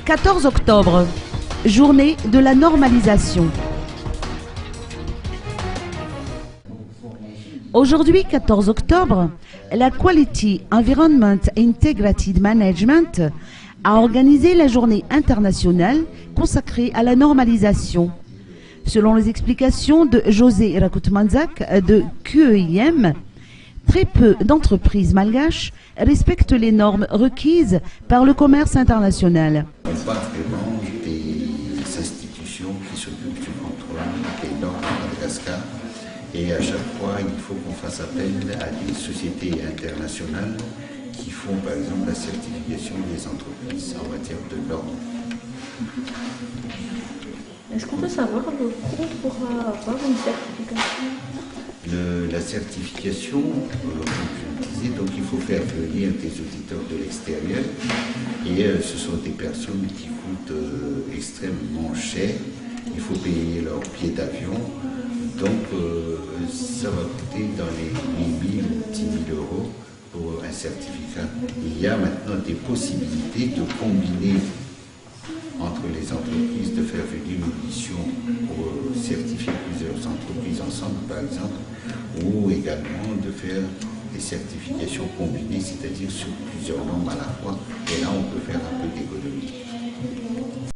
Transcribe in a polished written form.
14 octobre, journée de la normalisation. Aujourd'hui, 14 octobre, la Quality Environment Integrated Management a organisé la journée internationale consacrée à la normalisation. Selon les explications de José Rakoutmanzak de QEIM, très peu d'entreprises malgaches respectent les normes requises par le commerce international. On parle vraiment des institutions qui s'occupent du contrôle des normes à Madagascar. Et à chaque fois, il faut qu'on fasse appel à des sociétés internationales qui font par exemple la certification des entreprises en matière de normes. Est-ce qu'on peut savoir le coût pour avoir une certification? La certification, comme je le disais, donc il faut faire venir des auditeurs de l'extérieur et ce sont des personnes qui coûtent extrêmement cher. Il faut payer leur billet d'avion, donc ça va coûter dans les 8 000 ou 10 000 euros pour un certificat. Il y a maintenant des possibilités de combiner entre les entreprises, de faire venir une mission pour certifier plusieurs entreprises ensemble, par exemple, ou également de faire des certifications combinées, c'est-à-dire sur plusieurs normes à la fois. Et là, on peut faire un peu d'économie.